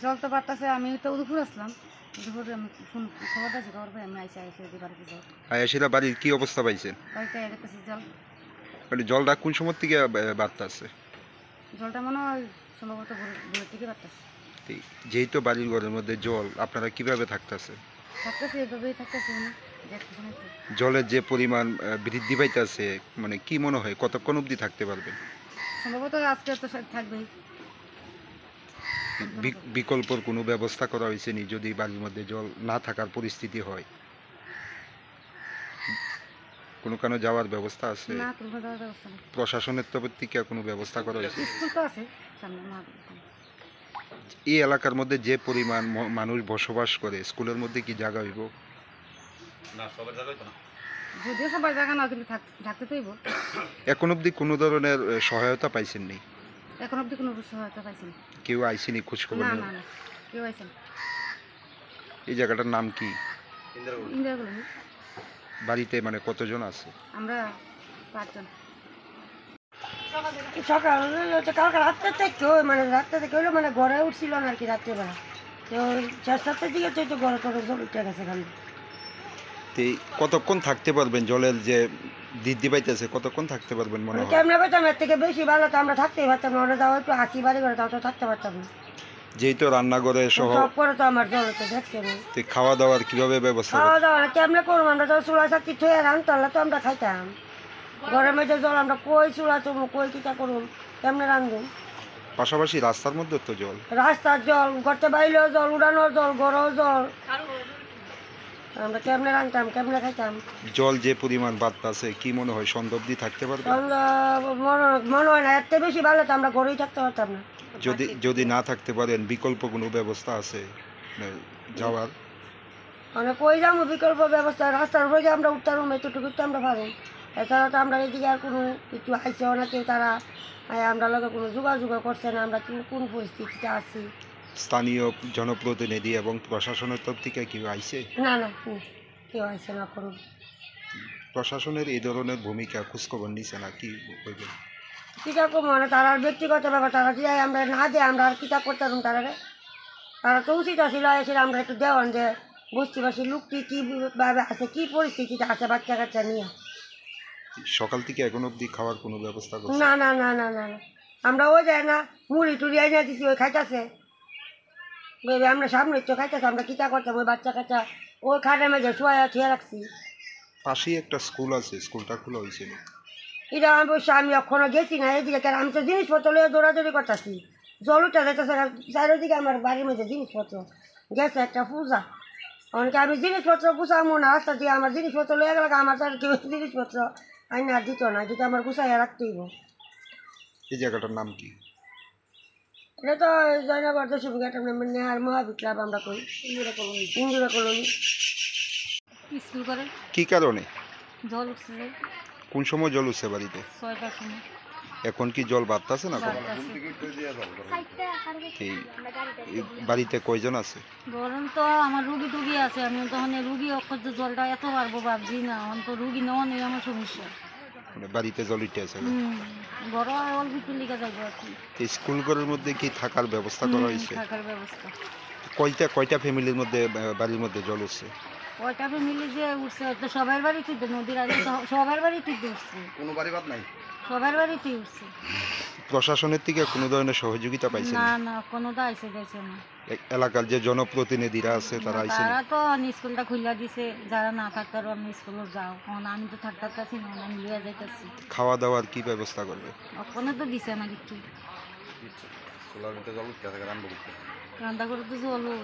জল তো বাড়তেছে, আমি তো দুপুর আসলাম, দুপুরে আমি ফোন খবর পাইছি, খবর পাই আমি আইসি বাড়িতে যাই। আয়াসিরা বাড়ির কি অবস্থা পাইছেন? বাড়িতে দেখতেছি জল, মানে জলটা কোন সময় থেকে বাড়তেছে? জলটা মনে হয় সম্ভবত ভোরের থেকে বাড়তেছে। যেহেতু বাড়ির ঘরের মধ্যে জল, আপনারা কিভাবে থাকতেছে? থাকতেছি এভাবেই থাকতেছি, আমি দেখতেছি না তো। জলের যে পরিমাণ বৃদ্ধি পাইতেছে, মানে কি মনে হয় কতক্ষণ অবধি থাকতে পারবেন? সম্ভবত আজকে তো থাকবেই। বিকল্পর কোনো ব্যবস্থা করা হয়েছে নি যদি বাড়ির মধ্যে জল না থাকার পরিস্থিতি হয়? কোনো যাওয়ার ব্যবস্থা আছে? না, কোনো যাওয়ার ব্যবস্থা নেই। প্রশাসনের তরফ থেকে কোনো ব্যবস্থা করা হয়েছে? স্কুল তো আছে সামনে, মা। এই এলাকার মধ্যে যে পরিমাণ মানুষ বসবাস করে, স্কুলের মধ্যে কি জায়গা হইব? যদিও সবার জায়গা না, কিন্তু থাকতে তো হইব। এখন অবধি কোনো ধরনের সহায়তা পাইছেন নি? এখন অব্দি কোনো সহায়তা পাইছি না। কেউ আইসেনি খোঁজখবর না নেওয়া? না না, কেউ আইছে না। এই জায়গাটার নাম কি? ইন্দিরাগুলো বাড়িতে মানে কতজন আছে? আমরা 5 জন। সকাল কালকে রাত্রে থেকে মানে রাত্রে থেকে হইলো মানে ঘরে উঠছিল না আর কি রাত্রেবেলা। তো 6-7টার দিকে তো ঘরে টরে জল উঠে গেছে খালি। তো কতক্ষণ থাকতে পারবেন? জলের যে বৃদ্ধি পাইতেছে কতক্ষণ থাকতে পারবেন মনে হয়? কেমনে পেতাম এর থেকে বেশি ভালো তো আমরা থাকতেই পারতাম না, ওরা যাওয়া একটু আসি বাড়ি করে তাও তো থাকতে পারতাম না। যেহেতু রান্নাঘরে সহ, সব করে তো আমার জল তো দেখছি আমি। তো খাওয়া দাওয়ার কিভাবে ব্যবস্থা খাওয়া দাওয়া কেমনে করবো, আমরা তো চুলা চাকরি থয়ে রান্ধতাম তো আমরা খাইতাম। ঘরের মধ্যে জল আমরা কই চুলা চুমু কই কিটা করুন, কেমনে রান্ধুন? পাশাপাশি রাস্তার মধ্যে তো জল, রাস্তার জল, ঘরতে বাইলেও জল, উড়ানোর জল, ঘরেও জল, আমরা কেমনে রান্ধতাম কেমনে খাইতাম? জল যে পরিমাণ বাড়তেছে কি মনে হয় সন্ধ্যা অবধি থাকতে পারবে? মনে হয় না, এর থেকে বেশি ভালো তো আমরা ঘরেই থাকতে পারতাম না। যদি না থাকতে পারেন বিকল্প কোনো ব্যবস্থা আছে মানে যাওয়ার? মানে কই যাবো বিকল্প ব্যবস্থা? রাস্তার উপরে যে আমরা উঠতাম এতটুকু তো আমরা পারি, এছাড়া তো আমরা এদিকে আর কোনো কিছু আইসেও না কেউ, তারা আমরা লগে কোনো যোগাযোগ করছে না, আমরা কোন পরিস্থিতিতে আছি। স্থানীয় জনপ্রতিনিধি এবং প্রশাসনের তরফ থেকে কেউ আইছে? না না, কেউ আইসে না করুন। প্রশাসনের এই ধরনের ভূমিকা খোঁজখবর নিছে না কি হইবে? কিটা করবো মানে তারা ব্যক্তিগত ব্যাপার, তারা যে আমরা না দিয়ে আমরা আর কিটা করতাম তারা তো উচিত আসলে এসে আমরা একটু দেওয়ান যে বুঝতে পারছি লোকটি কীভাবে আছে, কী পরিস্থিতিতে আছে বাচ্চা কাচ্চা নিয়ে। সকাল থেকে এখন অবধি খাওয়ার কোনো ব্যবস্থা করছে? না না না না না না, আমরা ওই যায় না মুড়ি টুড়ি আইনা দিছি, ওই খাইতেছে বেবি, আমরা সামনে তো খাইতেছে, আমরা কিটা করতাম? ওই বাচ্চা কাচ্চা ওই খাটের মেঝে শোয়া থিয়ে রাখছি। পাশেই একটা স্কুল আছে, স্কুলটা খোলা হয়েছিল? এটা অবশ্য আমি এখনো গেছি না এদিকে, কারণ আমি তো জিনিসপত্র লিয়ে দৌড়াদৌড়ি করতেছি, জল উঠে যাইতেছে চারিদিকে, আমার বাড়ির মধ্যে জিনিসপত্র গেছে একটা পূজা, অনেকে আমি জিনিসপত্র গুছামো না, রাস্তা দিয়ে আমার জিনিসপত্র লয়ে গেলে আমার তার কেউ জিনিসপত্র আইনা আর দিত না, যেটা আমার গুছাইয়া রাখতেইব। এই জায়গাটার নাম কি? এটা তো জয়নগর দশমিঘাট নেহার মহাবিপ্লব আমরা কই, ইন্দুরা কলোনি। স্কুল করে কি কারণে? জল উঠছে কোন সময় জল উঠছে বাড়িতে? 6টার সময়। এখন কি জল বাড়তেছে না? এই বাড়িতে কয়জন আছে? ধরুন তো আমার রুগী টুগী আছে, আমি তখন রুগী অক্ষর জলটা এত পারবো ভাবছি না, এখন তো রুগী নেওয়া নেই আমার সমস্যা। মানে বাড়িতে জল উঠে আছে? বড় অল্প একটু লিখে যাবো আর কি। এই স্কুলগুলোর মধ্যে কি থাকার ব্যবস্থা করা হয়েছে? থাকার ব্যবস্থা। কয়টা ফ্যামিলির মধ্যে বাড়ির মধ্যে জল উঠছে? কয়টা ফ্যামিলি যে উঠছে তো সবার বাড়িতে, নদীর আগে তো সবার বাড়িতে উঠছে, কোনো বাড়ি বাদ নাই, সবার বাড়িতেই উঠছে। প্রশাসনের থেকে কোনো ধরনের সহযোগিতা পাইছেন? না না, কোনো তো আইসে গেছে না। এলাকার যে জনপ্রতিনিধিরা আছে তারা আইছেন? তারা তো স্কুলটা খুলে দিছে, যারা না থাকতে পারো আমি স্কুলে যাও, আমি তো থাকতে পারছি না, আমি লিয়ে যাইতেছি। খাওয়া দাওয়ার কি ব্যবস্থা করবে? ওখানে তো দিছে না কিছু, রান্না করে তো চলো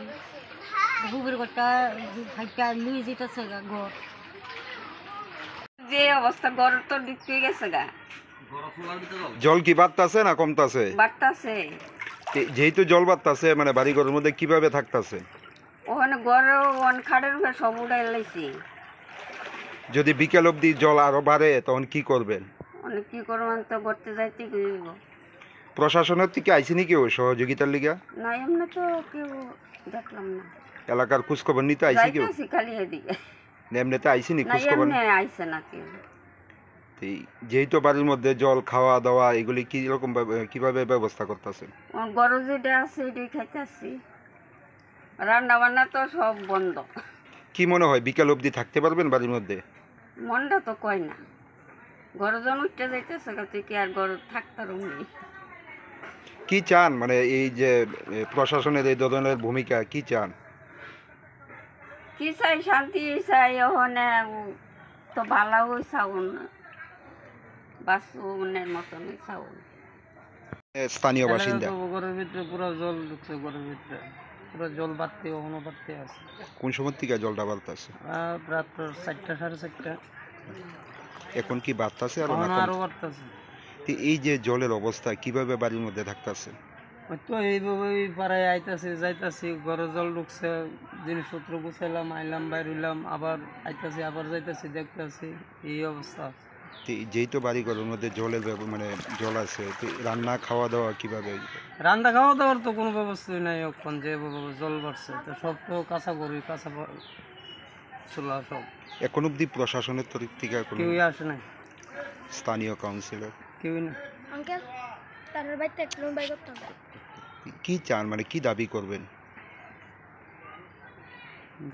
বুবের ঘরটা হাইটা লুই যেতেছে গা ঘর। যে অবস্থা ঘর তো ঢুকে গেছে গা, জল কি বাড়তাছে না কমতাছে? বাড়তাছে। যেহেতু জল বাড়তাছে মানে বাড়ি ঘরের মধ্যে কিভাবে থাকতাছে? ওখানে ঘর খাটের উপরে সব উঠাই লাইছি। যদি বিকেল অবধি জল আরো বাড়ে তখন কি করবেন? অনেক কি করবেন তো করতে যাইতে গেব। প্রশাসনের থেকে আইসিনি কেউ সহযোগিতার লিগা? না এমনি তো কেউ দেখলাম না। এলাকার খোঁজখবর নিতে আইসি কেউ? যাইতেছি খালি এদিকে, এমনিতে আইসিনি না খোঁজখবর? এমনি আইসে না কেউ। যেহেতু বাড়ির মধ্যে জল, খাওয়া দাওয়া এগুলি কি রকম কিভাবে ব্যবস্থা করতেছেন? গরু যেটা আছে এটাই খাইতেছি। রান্না বান্না তো সব বন্ধ। কি মনে হয় বিকাল অবধি থাকতে পারবেন বাড়ির মধ্যে? মনটা তো কয় না, ঘরে যখন উঠতে যাইতেছে থেকে আর ঘর থাকতারও নেই। কি চান মানে এই যে প্রশাসনের এই ধরনের ভূমিকা কি চান? কি চাই, শান্তি চাই, ওখানে তো ভালো চাও না, বাসনের মতনই চাও। স্থানীয় বাসিন্দা ঘরের ভিতরে পুরো জল ঢুকছে, ঘরের ভিতরে পুরো জল বাড়তে এখনো বাড়তে আছে। কোন সময় থেকে জলটা বাড়তেছে? রাত 4টা 4:30। এখন কি বাড়তেছে আরো না এখনো কম? আরো বাড়তেছে। তো এই যে জলের অবস্থা কিভাবে বাড়ির মধ্যে থাকতেছে? ওই তো এইভাবেই পাড়ায় আইতাছি যাইতাছি, ঘরে জল ঢুকছে, জিনিসপত্র গুছাইলাম, আইলাম, বাইর হইলাম, আবার আইতাছি, আবার যাইতাছি, দেখতাছি, এই অবস্থা। তো যেহেতু বাড়ি ঘরের মধ্যে জলের মানে জল আছে, তো রান্না খাওয়া দাওয়া কিভাবে? রান্না খাওয়া দাওয়ার তো কোনো ব্যবস্থাই নাই এখন, যে জল বাড়ছে তো সব তো কাঁচা করি, কাঁচা চুলা সব। এখন অব্দি প্রশাসনের তরফ থেকে কোনো কেউই আসে নাই, স্থানীয় কাউন্সিলর কেউই না। আঙ্কেল তার বাড়িতে একটু বাই করতাম। কি চান মানে কি দাবি করবেন?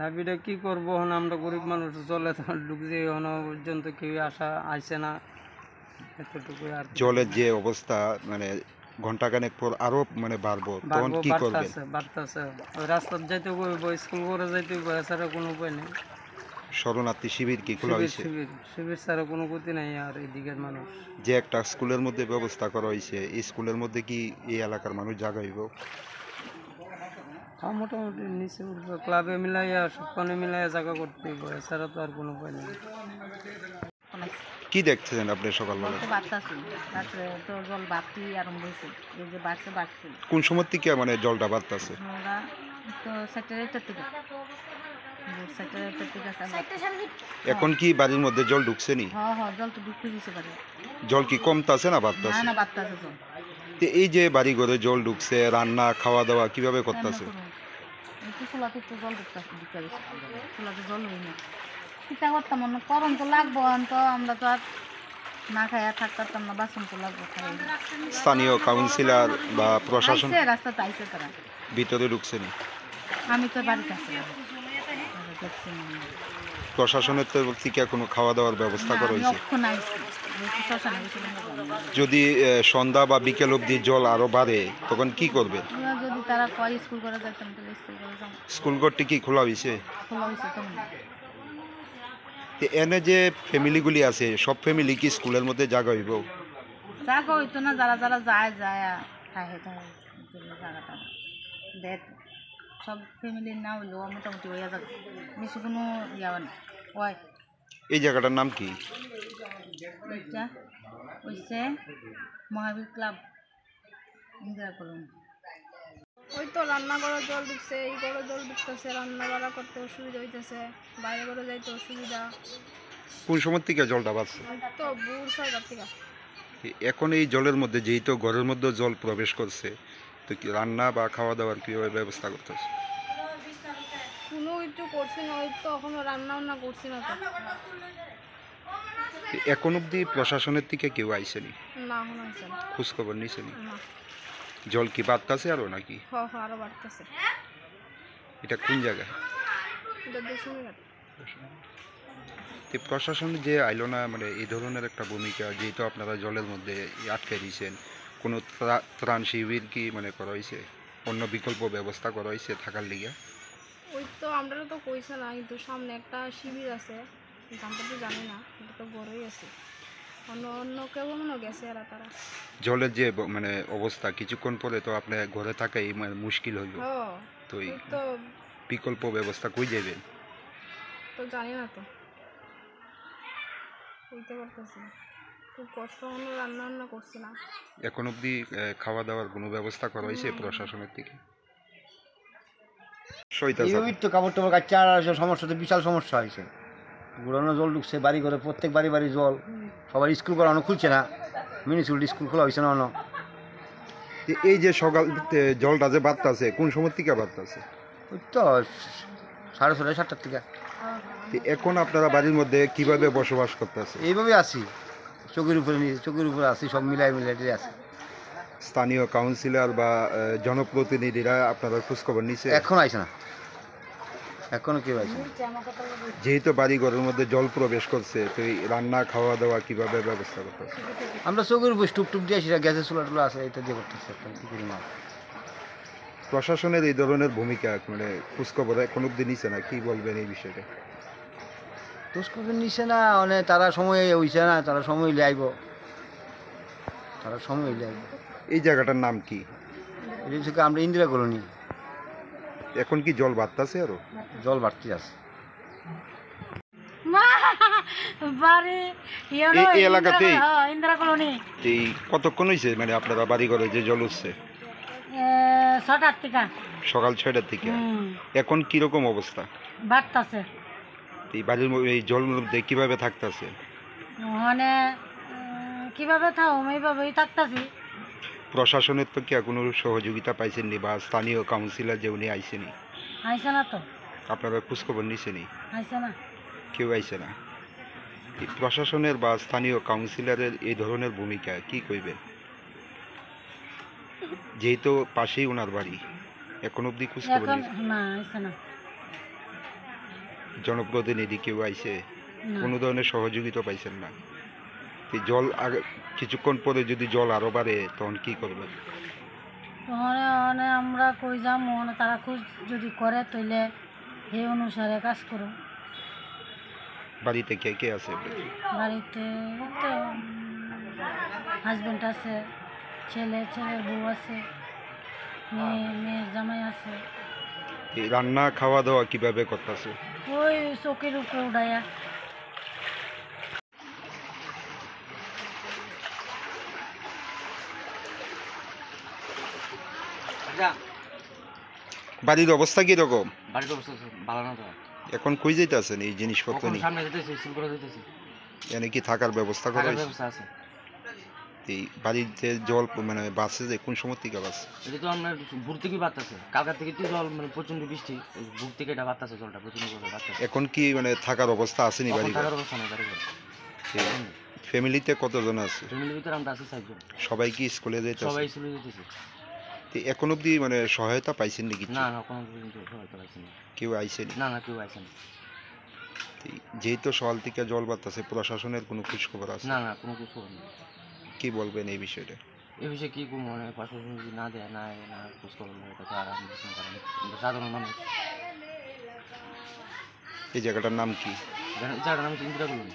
দাবিটা কি করবো, এখন আমরা গরিব মানুষ, জলে তো ঢুকছে, এখনো পর্যন্ত কেউ আইসে না, এতটুকুই আর কি। জলের যে অবস্থা মানে ঘন্টাখানেক পর আরো মানে বাড়বো, তখন কি করবেন? বাড়তেছে, ওই রাস্তার যাইতে হইব, স্কুল করে যাইতে হইব, এছাড়া কোনো উপায় নেই। শরণার্থী শিবির কি খোলা হয়েছে? শিবির ছাড়া কোনো গতি নাই আর এদিকের মানুষ। যে একটা স্কুলের মধ্যে ব্যবস্থা করা হয়েছে, এই স্কুলের মধ্যে কি এই এলাকার মানুষ জায়গা হইব? হ্যাঁ, মোটামুটি নিচে উঠবে, ক্লাবে মিলাইয়া সবখানে মিলাইয়া জায়গা করতে হইব, এছাড়া তো আর কোনো উপায় নেই। কি দেখছেন আপনি সকালবেলা? জল তো বাড়তাছে, রাত্রে তো জল বাড়তেই আরম্ভ হয়েছে, এই যে বাড়ছে। কোন সময় থেকে মানে জলটা বাড়তেছে? আমরা তো স্যাটেলাইটের থেকে এখন কি বাড়ির মধ্যে জল ঢুকছে নি? হ্যাঁ জল তো ঢুকতে দিতে পারে। জল কি কমতাছে না বাড়তাছে? না বাড়তাছে জল। তো এই যে বাড়ি ঘরে জল ঢুকছে, রান্না খাওয়া দাওয়া কিভাবে করতেছে? একটু চুলাতে তো জল ঢুকতেছে, চুলাতে জল হই না, চিন্তা করতাম না, করম তো লাগবো, তো আমরা তো আর না খাইয়া থাকতাম না, বাসন তো লাগবো। স্থানীয় কাউন্সিলর বা প্রশাসন রাস্তাতে আইসে তারা, ভিতরে ঢুকছে নি? আমি তো বাড়িতে আছি, প্রশাসনের তরফ থেকে কোনো খাওয়া দাওয়ার ব্যবস্থা করা হয়েছে? যদি সন্ধ্যা বা বিকেল অবধি জল আরো বাড়ে তখন কি করবে? যদি তারা কয় স্কুল করে যাইতাম তাহলে স্কুল করে যাবো। স্কুল ঘরটি কি খোলা হয়েছে? খোলা হয়েছে তো তো এনে যে ফ্যামিলিগুলি আছে, সব ফ্যামিলি কি স্কুলের মধ্যে জায়গা হইব? জায়গা হইতো না, যারা যায় জায়গাটা দেখ, সব ফ্যামিলির না হইলেও মোটামুটি হইয়া যাবে, বেশি কোনো ইয়া না হয়। এই জায়গাটার নাম কি? এটা হচ্ছে মহাবীর ক্লাব, ইন্দিরা কলোনি। ওই তো রান্না করার জল ঢুকছে, এই করে জল ঢুকতেছে, রান্না বাড়া করতে অসুবিধা হইতেছে, বাইরে করে যাইতে অসুবিধা। কোন সময় থেকে জলটা বাড়ছে? ওই তো বুড় 6টার থেকে। এখন এই জলের মধ্যে যেহেতু ঘরের মধ্যে জল প্রবেশ করছে, তো কি রান্না বা খাওয়া দাওয়ার কীভাবে ব্যবস্থা করতেছে? কোনো কিছু করছি না, ওই তো এখনো রান্না বান্না করছি না তো। এখন অবধি প্রশাসনের থেকে কেউ আইসেনি? না এখন হয়েছে না। খোঁজ খবর নিছেনি? না। জল কি বাড়তেছে আরো নাকি? আরো বাড়তেছে। এটা কোন জায়গায়? এটা 200 মিটার। তো প্রশাসন যে আইলো না, মানে এই ধরনের একটা ভূমিকা, যেহেতু আপনারা জলের মধ্যে আটকে দিয়েছেন, কোনো ত্রাণ শিবির কি মানে করা হয়েছে? অন্য বিকল্প ব্যবস্থা করা হয়েছে থাকার লিগে? ওই তো আমরা তো কইছে না, কিন্তু সামনে একটা শিবির আছে, আমরা তো জানি না, এটা তো বড়ই আছে, অন্য কেউ মনে গেছে আর তারা। জলের যে মানে অবস্থা, কিছুক্ষণ পরে তো আপনার ঘরে থাকাই মানে মুশকিল হইব, তো এই ওই তো বিকল্প ব্যবস্থা কই যাবেন? তো জানি না তো, বলতে পারতেছি না, খুব কষ্ট হলো, রান্না করছি না। এখন অবধি খাওয়া দাওয়ার কোনো ব্যবস্থা করা হয়েছে প্রশাসনের থেকে? এইভাবেই তো কাপড় টাপড় কাটছে, আর সমস্যা তো বিশাল সমস্যা হয়েছে, ঘুরানো জল ঢুকছে বাড়ি ঘরে, প্রত্যেক বাড়ি বাড়ি জল, সবার স্কুল করানো খুলছে না, মিউনিসিপ্যালিটি স্কুল খোলা হয়েছে না। এই যে সকাল জলটা যে বাড়তেছে, কোন সময় থেকে বাড়তেছে? ওই তো 6:30 7টার থেকে। এখন আপনারা বাড়ির মধ্যে কিভাবে বসবাস করতেছে? এইভাবে আছি, চোখের উপরে আছি, সব মিলাই আছি। স্থানীয় কাউন্সিলর বা জনপ্রতিনিধিরা আপনারা খোঁজখবর নিচ্ছে? এখন আইছে না, এখনো কেউ আইছে না। যেহেতু বাড়ি ঘরের মধ্যে জল প্রবেশ করছে, তো এই রান্না খাওয়া দাওয়া কিভাবে ব্যবস্থা করতে হবে? আমরা চোখের উপর টুপ টুপ দিয়ে সেটা গ্যাসের চুলা টুলা আছে, এটা দিয়ে করতেছি এখন কি করি না। প্রশাসনের এই ধরনের ভূমিকা মানে খোঁজখবর এখন অব্দি নিচ্ছে না, কি বলবেন এই বিষয়টা? খোঁজখবর নিছে না, মানে তারা সময় হইছে না, তারা সময় লাইব, তারা সময় লাইব। এই জায়গাটার নাম কি? এটা হচ্ছে আমরা ইন্দিরা কলোনি। এখন কি জল বাড়তেছে আরো? জল বাড়তে আছে। বাড়ি এই এলাকাতেই? ইন্দিরা কলোনি এই কতক্ষণ হয়েছে মানে আপনারা বাড়ি ঘরে যে জল উঠছে? 6টার থেকে সকাল 6টার থেকে। এখন কিরকম অবস্থা? বাড়তেছে। এই বাড়ির এই জল মধ্যে কিভাবে থাকতেছে? মানে কিভাবে থাকুম এইভাবেই থাকতেছি। প্রশাসনের তো কি কোনো সহযোগিতা পাইছেননি বা স্থানীয় কাউন্সিলর যে উনি আইসেনি? আইসে না তো, আপনারা খোঁজখবর নিছেনি? আইসে না। কেউ আইসে না। এই প্রশাসনের বা স্থানীয় কাউন্সিলরের এই ধরনের ভূমিকা কি কইবে? যেহেতু পাশেই ওনার বাড়ি, এখন অব্দি খোঁজখবর এখন নিছে? না, আইসে না। জনপ্রতিনিধি কেউ আইসে? না। কোনো ধরনের সহযোগিতা পাইছেন না? এই জল আগে কিছুক্ষণ পরে যদি জল আরো বাড়ে তখন কি করবেন? মানে আমরা কই যাম, মানে তারা খোঁজ যদি করে তাইলে সেই অনুসারে কাজ করুন। বাড়িতে কে কে আছে? বাড়িতে তো হাজবেন্ড আছে, ছেলের বউ আছে, মেয়ের জামাই আছে। এই রান্না খাওয়া দাওয়া কিভাবে করতেছে? ওই চৌকির উপরে উঠাইয়া। বাড়ির অবস্থা কিরকম? বাড়ির অবস্থা ভালো না তো, এখন কই যাইতেছেন এই জিনিসপত্র নিয়ে? সামনে যেতেছি, স্কুল করে যেতেছি, এনে কি থাকার ব্যবস্থা করা হয়েছে? ব্যবস্থা আছে। এই বাড়িতে জল মানে বাসে যে কোন সময় থেকে বাস? এটা তো আমরা ভোর থেকেই বাড়তেছে, কালকার থেকে তো জল মানে প্রচন্ড বৃষ্টি, ভোর থেকে এটা বাড়তেছে, জলটা প্রচন্ড করে বাড়তেছে। এখন কি মানে থাকার অবস্থা আসেনি বাড়ি? থাকার অবস্থা নেই বাড়ি ঘরে। ফ্যামিলিতে কতজন আছে? ফ্যামিলির ভিতরে আমরা আছি 4 জন। সবাই কি স্কুলে যাইতেছে? সবাই স্কুলে যেতেছে। এখন অব্দি মানে সহায়তা পাইছেন নাকি? না না, কোনো কিছু সহায়তা পাইছি না। কেউ আইসেনি? না না, কেউ আসে না। যেহেতু সকাল থেকে জল বাড়তেছে, প্রশাসনের কোনো খোঁজ খবর আছে? না না, কোনো কিছু নেই। কি বলবেন এই বিষয়টা? এই বিষয়ে কি মানে প্রশাসন যদি না দেয়, না খোঁজ খবর নেয়, এটা তো আর আমি কিছু করেন, সাধারণ মানুষ। এই জায়গাটার নাম কি? যার নাম ইন্দিরা কলোনি।